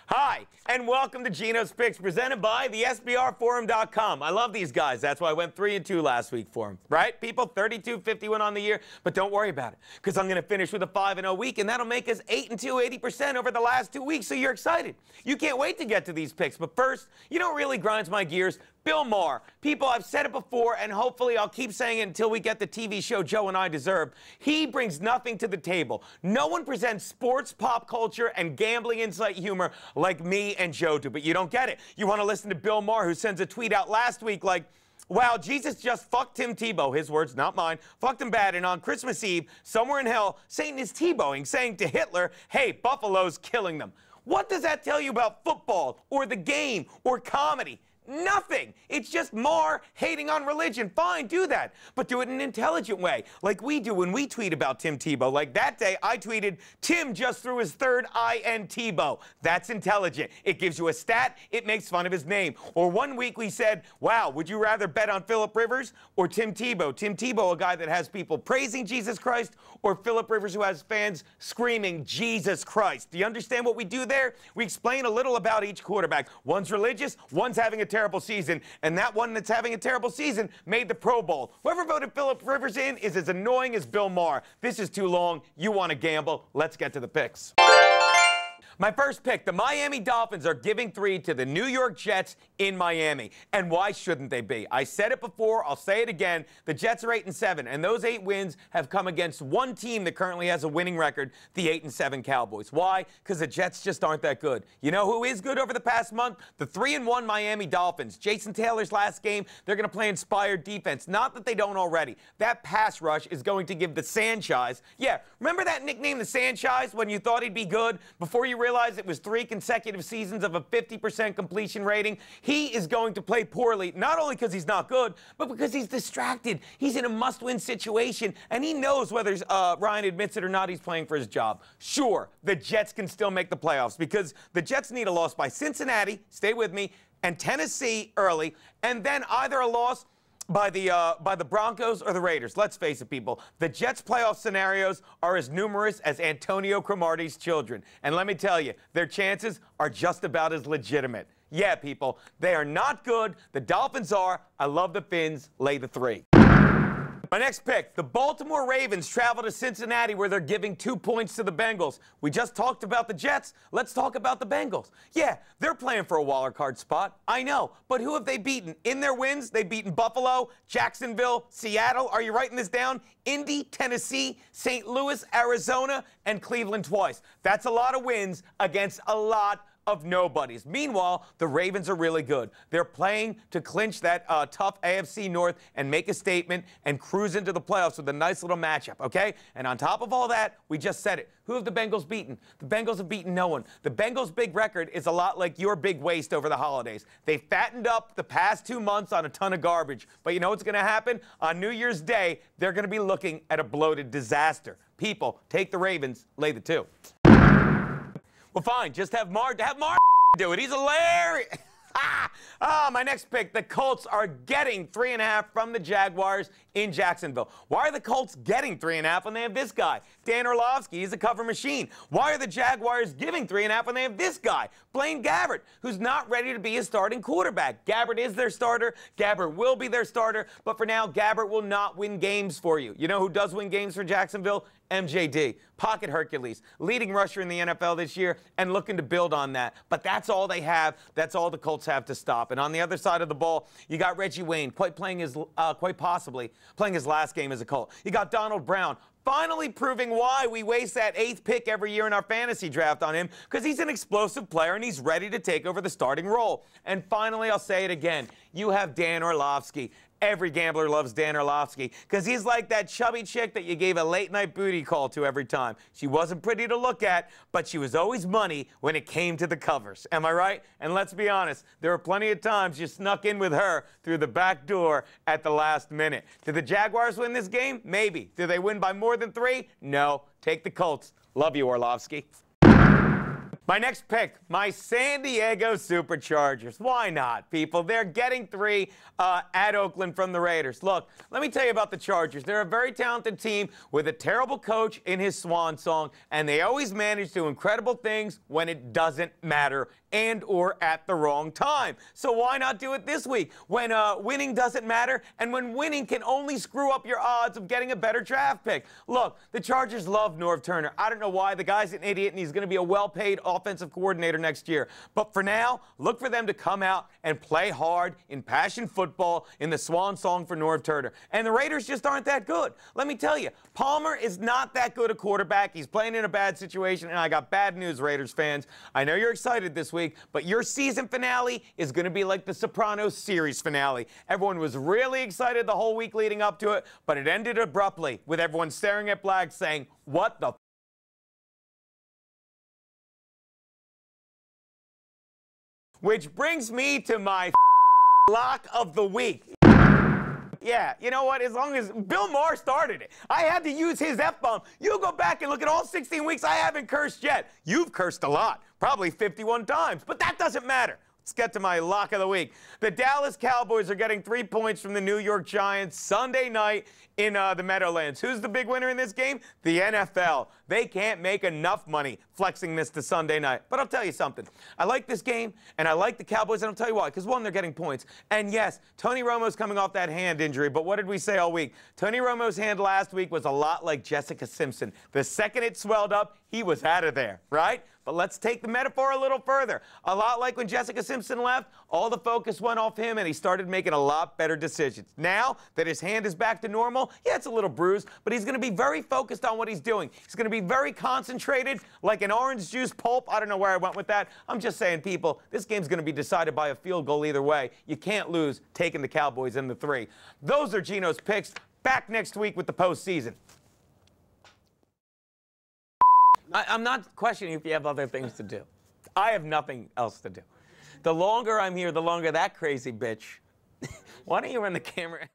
Hi, and welcome to GENO'S Picks, presented by the SBRforum.com. I love these guys. That's why I went 3-2 last week for them. Right, people? 32-51 on the year. But don't worry about it, because I'm going to finish with a 5-0 week, and that'll make us 8-2, 80% over the last 2 weeks, so you're excited. You can't wait to get to these picks. But first, you know what really grinds my gears? Bill Maher. People, I've said it before, and hopefully I'll keep saying it until we get the TV show Joe and I deserve. He brings nothing to the table. No one presents sports, pop culture, and gambling insight humor like me and Joe do, but you don't get it. You want to listen to Bill Maher, who sends a tweet out last week like, wow, Jesus just fucked Tim Tebow, his words, not mine, fucked him bad, and on Christmas Eve, somewhere in hell, Satan is Tebowing, saying to Hitler, hey, Buffalo's killing them. What does that tell you about football, or the game, or comedy? Nothing. It's just Maher hating on religion. Fine, do that. But do it in an intelligent way, like we do when we tweet about Tim Tebow. Like that day, I tweeted, Tim just threw his third I in Tebow. That's intelligent. It gives you a stat. It makes fun of his name. Or one week we said, wow, would you rather bet on Phillip Rivers or Tim Tebow? Tim Tebow, a guy that has people praising Jesus Christ, or Phillip Rivers, who has fans screaming, Jesus Christ. Do you understand what we do there? We explain a little about each quarterback. One's religious, one's having a terrible season, and that one that's having a terrible season made the Pro Bowl. Whoever voted Phillip Rivers in is as annoying as Bill Maher. This is too long. You want to gamble. Let's get to the picks. My first pick, the Miami Dolphins are giving 3 to the New York Jets in Miami. And why shouldn't they be? I said it before, I'll say it again. The Jets are 8-7, and those 8 wins have come against one team that currently has a winning record, the 8-7 Cowboys. Why? Because the Jets just aren't that good. You know who is good over the past month? The 3-1 Miami Dolphins. Jason Taylor's last game, they're going to play inspired defense. Not that they don't already. That pass rush is going to give the Sanchez. Yeah, remember that nickname, the Sanchez, when you thought he'd be good before you realized it was 3 consecutive seasons of a 50% completion rating? He is going to play poorly, not only because he's not good, but because he's distracted. He's in a must-win situation, and he knows whether Ryan admits it or not, he's playing for his job. Sure, the Jets can still make the playoffs because the Jets need a loss by Cincinnati, stay with me, and Tennessee early, and then either a loss by the Broncos or the Raiders. Let's face it, people. The Jets' playoff scenarios are as numerous as Antonio Cromartie's children. And let me tell you, their chances are just about as legitimate. Yeah, people, they are not good. The Dolphins are. I love the Fins. Lay the 3. My next pick, the Baltimore Ravens travel to Cincinnati, where they're giving 2 points to the Bengals. We just talked about the Jets. Let's talk about the Bengals. Yeah, they're playing for a wild card spot. I know. But who have they beaten? In their wins, they've beaten Buffalo, Jacksonville, Seattle. Are you writing this down? Indy, Tennessee, St. Louis, Arizona, and Cleveland twice. That's a lot of wins against a lot of nobodies. Meanwhile, the Ravens are really good. They're playing to clinch that tough AFC North and make a statement and cruise into the playoffs with a nice little matchup, okay? And on top of all that, we just said it. Who have the Bengals beaten? The Bengals have beaten no one. The Bengals' big record is a lot like your big waste over the holidays. They fattened up the past 2 months on a ton of garbage. But you know what's going to happen? On New Year's Day, they're going to be looking at a bloated disaster. People, take the Ravens, lay the 2. Well, fine. Just have Maher do it. He's hilarious. My next pick, the Colts are getting 3.5 from the Jaguars in Jacksonville. Why are the Colts getting 3.5 when they have this guy, Dan Orlovsky? He's a cover machine. Why are the Jaguars giving 3.5 when they have this guy, Blaine Gabbert, who's not ready to be a starting quarterback? Gabbert is their starter. Gabbert will be their starter. But for now, Gabbert will not win games for you. You know who does win games for Jacksonville? MJD, Pocket Hercules, leading rusher in the NFL this year, and looking to build on that. But that's all they have. That's all the Colts have to stop. And on the other side of the ball, you got Reggie Wayne, quite possibly playing his last game as a Colt. You got Donald Brown, finally proving why we waste that 8th pick every year in our fantasy draft on him, because he's an explosive player and he's ready to take over the starting role. And finally, I'll say it again, you have Dan Orlovsky. Every gambler loves Dan Orlovsky because he's like that chubby chick that you gave a late-night booty call to every time. She wasn't pretty to look at, but she was always money when it came to the covers. Am I right? And let's be honest, there were plenty of times you snuck in with her through the back door at the last minute. Did the Jaguars win this game? Maybe. Did they win by more than 3? No. Take the Colts. Love you, Orlovsky. My next pick, my San Diego Superchargers. Why not, people? They're getting 3 at Oakland from the Raiders. Look, let me tell you about the Chargers. They're a very talented team with a terrible coach in his swan song, and they always manage to do incredible things when it doesn't matter and or at the wrong time. So why not do it this week when winning doesn't matter and when winning can only screw up your odds of getting a better draft pick? Look, the Chargers love Norv Turner. I don't know why. The guy's an idiot, and he's going to be a well-paid offensive coordinator next year. But for now, look for them to come out and play hard in passion football in the swan song for Norv Turner. And the Raiders just aren't that good. Let me tell you, Palmer is not that good a quarterback. He's playing in a bad situation, and I got bad news, Raiders fans. I know you're excited this week, but your season finale is going to be like the Sopranos series finale. Everyone was really excited the whole week leading up to it, but it ended abruptly with everyone staring at Black saying, "What the?" Which brings me to my lock of the week. Yeah, you know what? As long as Bill Maher started it, I had to use his F-bomb. You go back and look at all 16 weeks, I haven't cursed yet. You've cursed a lot, probably 51 times, but that doesn't matter. Let's get to my lock of the week. The Dallas Cowboys are getting 3 points from the New York Giants Sunday night in the Meadowlands. Who's the big winner in this game? The NFL. They can't make enough money flexing this to Sunday night. But I'll tell you something. I like this game, and I like the Cowboys, and I'll tell you why. Because, one, they're getting points. And, yes, Tony Romo's coming off that hand injury, but what did we say all week? Tony Romo's hand last week was a lot like Jessica Simpson. The second it swelled up, he was out of there, right? But let's take the metaphor a little further. A lot like when Jessica Simpson left, all the focus went off him and he started making a lot better decisions. Now that his hand is back to normal, yeah, it's a little bruised, but he's going to be very focused on what he's doing. He's going to be very concentrated, like an orange juice pulp. I don't know where I went with that. I'm just saying, people, this game's going to be decided by a field goal either way. You can't lose taking the Cowboys in the 3. Those are Geno's picks. Back next week with the postseason. I'm not questioning if you have other things to do. I have nothing else to do. The longer I'm here, the longer that crazy bitch. Why don't you run the camera?